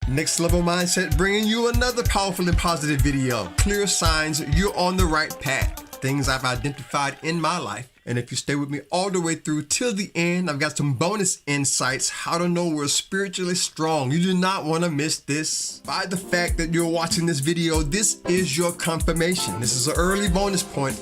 Next Level Mindset bringing you another powerful and positive video. Clear signs you're on the right path. Things I've identified in my life. And if you stay with me all the way through till the end, I've got some bonus insights how to know we're spiritually strong. You do not want to miss this. By the fact that you're watching this video, this is your confirmation. This is an early bonus point,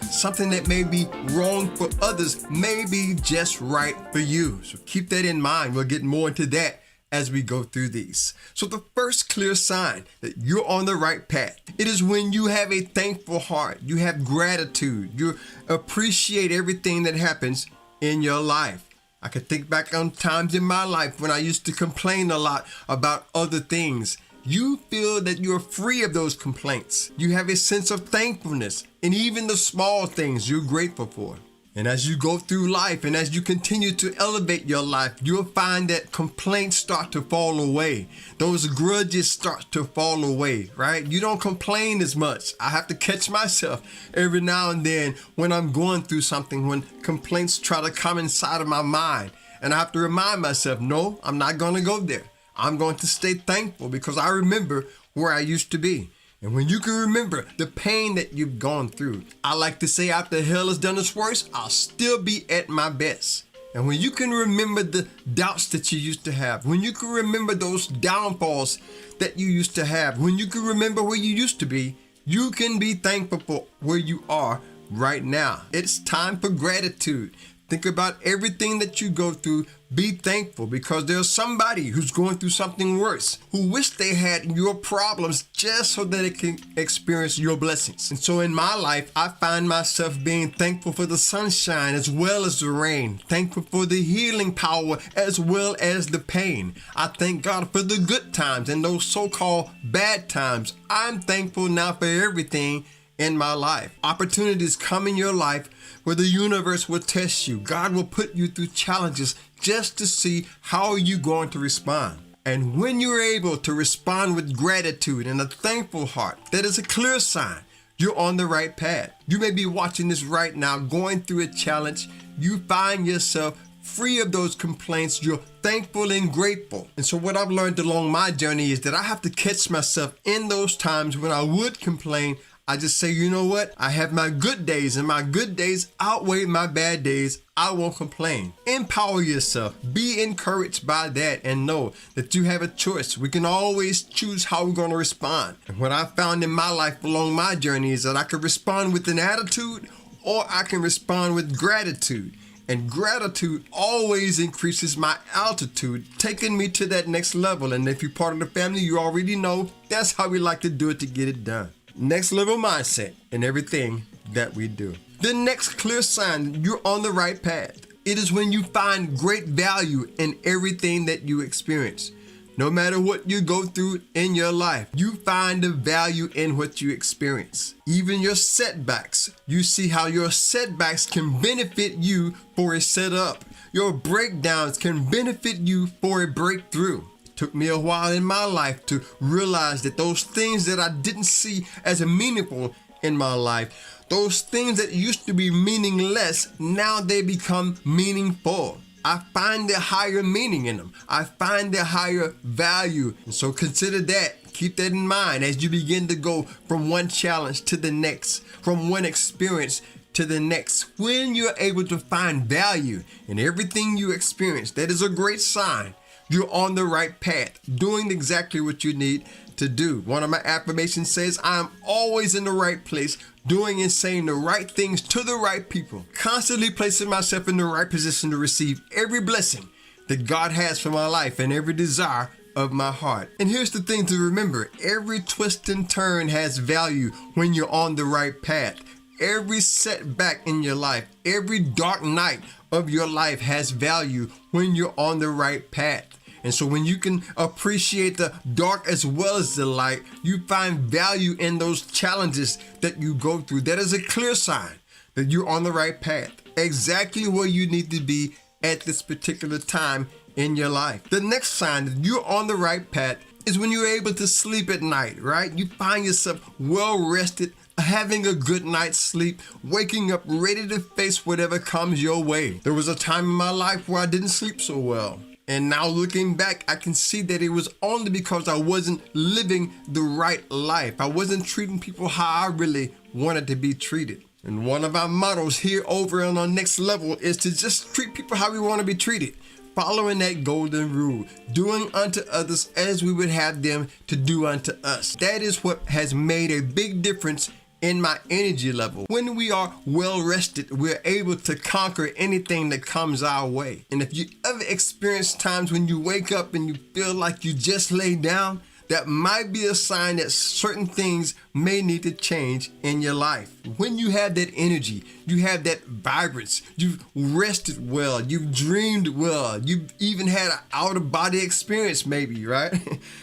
something that may be wrong for others, may be just right for you. So keep that in mind. We'll get more into that as we go through these. So the first clear sign that you're on the right path, it is when you have a thankful heart, you have gratitude, you appreciate everything that happens in your life. I can think back on times in my life when I used to complain a lot about other things. You feel that you're free of those complaints. You have a sense of thankfulness in even the small things you're grateful for. And as you go through life and as you continue to elevate your life, you'll find that complaints start to fall away. Those grudges start to fall away, right? You don't complain as much. I have to catch myself every now and then when I'm going through something, when complaints try to come inside of my mind. And I have to remind myself, no, I'm not going to go there. I'm going to stay thankful because I remember where I used to be. And when you can remember the pain that you've gone through, I like to say after hell has done its worst, I'll still be at my best. And when you can remember the doubts that you used to have, when you can remember those downfalls that you used to have, when you can remember where you used to be, you can be thankful for where you are right now. It's time for gratitude. Think about everything that you go through. Be thankful because there's somebody who's going through something worse, who wish they had your problems just so that it can experience your blessings. And so in my life, I find myself being thankful for the sunshine as well as the rain, thankful for the healing power as well as the pain. I thank God for the good times and those so-called bad times. I'm thankful now for everything in my life. Opportunities come in your life where the universe will test you. God will put you through challenges just to see how you're going to respond. And when you're able to respond with gratitude and a thankful heart, that is a clear sign you're on the right path. You may be watching this right now, going through a challenge. You find yourself free of those complaints. You're thankful and grateful. And so what I've learned along my journey is that I have to catch myself in those times when I would complain. I just say, you know what? I have my good days and my good days outweigh my bad days. I won't complain. Empower yourself. Be encouraged by that and know that you have a choice. We can always choose how we're going to respond. And what I found in my life along my journey is that I can respond with an attitude or I can respond with gratitude. And gratitude always increases my altitude, taking me to that next level. And if you're part of the family, you already know that's how we like to do it to get it done. Next level mindset in everything that we do. The next clear sign you're on the right path. It is when you find great value in everything that you experience. No matter what you go through in your life, you find the value in what you experience. Even your setbacks, you see how your setbacks can benefit you for a setup. Your breakdowns can benefit you for a breakthrough. Took me a while in my life to realize that those things that I didn't see as meaningful in my life, those things that used to be meaningless, now they become meaningful. I find the higher meaning in them. I find the higher value. And so consider that. Keep that in mind as you begin to go from one challenge to the next, from one experience to the next. When you're able to find value in everything you experience, that is a great sign. You're on the right path, doing exactly what you need to do. One of my affirmations says, I am always in the right place, doing and saying the right things to the right people, constantly placing myself in the right position to receive every blessing that God has for my life and every desire of my heart. And here's the thing to remember, every twist and turn has value when you're on the right path. Every setback in your life, every dark night of your life has value when you're on the right path. And so when you can appreciate the dark as well as the light, you find value in those challenges that you go through. That is a clear sign that you're on the right path, exactly where you need to be at this particular time in your life. The next sign that you're on the right path is when you're able to sleep at night, right? You find yourself well rested, having a good night's sleep, waking up ready to face whatever comes your way. There was a time in my life where I didn't sleep so well. And now looking back, I can see that it was only because I wasn't living the right life. I wasn't treating people how I really wanted to be treated. And one of our mottos here over on our next level is to just treat people how we want to be treated. Following that golden rule, doing unto others as we would have them to do unto us. That is what has made a big difference in my energy level. When we are well rested, we're able to conquer anything that comes our way. And if you ever experience times when you wake up and you feel like you just lay down, that might be a sign that certain things may need to change in your life. When you have that energy, you have that vibrance, you've rested well, you've dreamed well, you've even had an out-of-body experience maybe, right?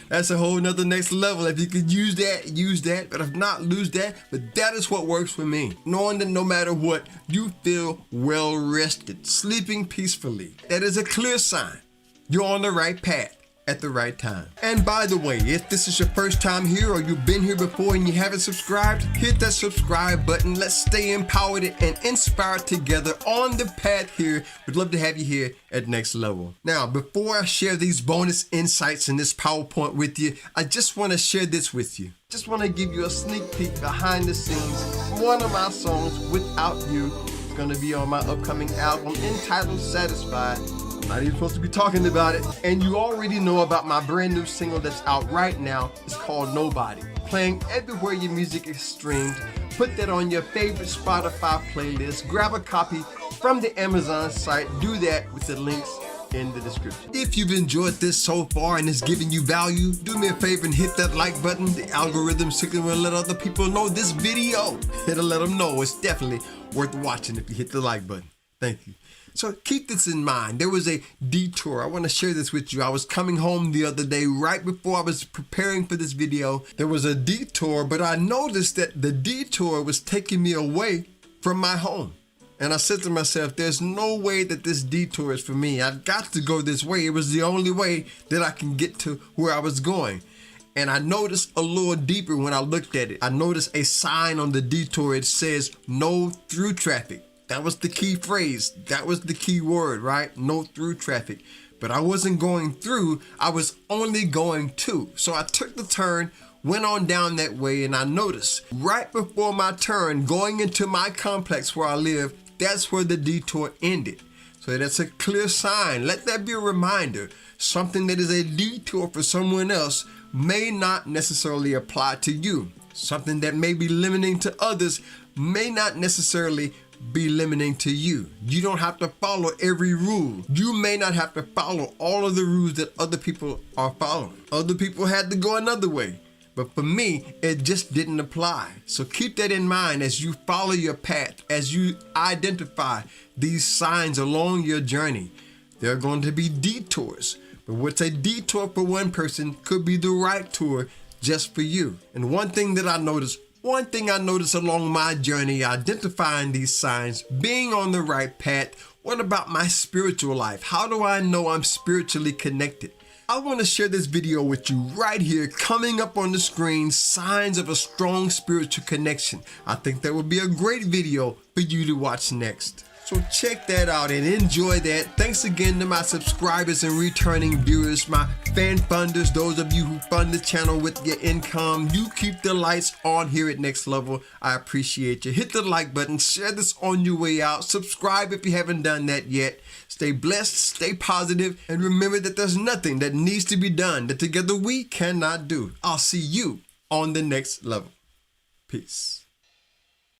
That's a whole nother next level. If you could use that, but if not, lose that. But that is what works for me. Knowing that no matter what, you feel well rested, sleeping peacefully. That is a clear sign you're on the right path at the right time. And by the way, if this is your first time here or you've been here before and you haven't subscribed, hit that subscribe button. Let's stay empowered and inspired together on the path here. We'd love to have you here at Next Level. Now, before I share these bonus insights in this PowerPoint with you, I just want to share this with you. Just want to give you a sneak peek behind the scenes. One of my songs, Without You, is going to be on my upcoming album entitled Satisfied. I'm not even supposed to be talking about it. And you already know about my brand new single that's out right now. It's called Nobody. Playing everywhere your music is streamed. Put that on your favorite Spotify playlist. Grab a copy from the Amazon site. Do that with the links in the description. If you've enjoyed this so far and it's giving you value, do me a favor and hit that like button. The algorithm signal will let other people know this video. It'll let them know it's definitely worth watching if you hit the like button. Thank you. So keep this in mind. There was a detour. I want to share this with you. I was coming home the other day right before I was preparing for this video. There was a detour, but I noticed that the detour was taking me away from my home. And I said to myself, there's no way that this detour is for me. I've got to go this way. It was the only way that I can get to where I was going. And I noticed a little deeper when I looked at it. I noticed a sign on the detour. It says, no through traffic. That was the key phrase. That was the key word, right? No through traffic. But I wasn't going through. I was only going to. So I took the turn, went on down that way, and I noticed right before my turn, going into my complex where I live, that's where the detour ended. So that's a clear sign. Let that be a reminder. Something that is a detour for someone else may not necessarily apply to you. Something that may be limiting to others may not necessarily be limiting to you. You don't have to follow every rule. You may not have to follow all of the rules that other people are following. Other people had to go another way. But for me, it just didn't apply. So keep that in mind as you follow your path, as you identify these signs along your journey. There are going to be detours. But what's a detour for one person could be the right tour just for you. And one thing I noticed along my journey, identifying these signs, being on the right path, what about my spiritual life? How do I know I'm spiritually connected? I want to share this video with you right here, coming up on the screen, signs of a strong spiritual connection. I think that would be a great video for you to watch next. So check that out and enjoy that. Thanks again to my subscribers and returning viewers, my fan funders, those of you who fund the channel with your income. You keep the lights on here at Next Level. I appreciate you. Hit the like button, share this on your way out. Subscribe if you haven't done that yet. Stay blessed, stay positive, and remember that there's nothing that needs to be done that together we cannot do. I'll see you on the next level. Peace.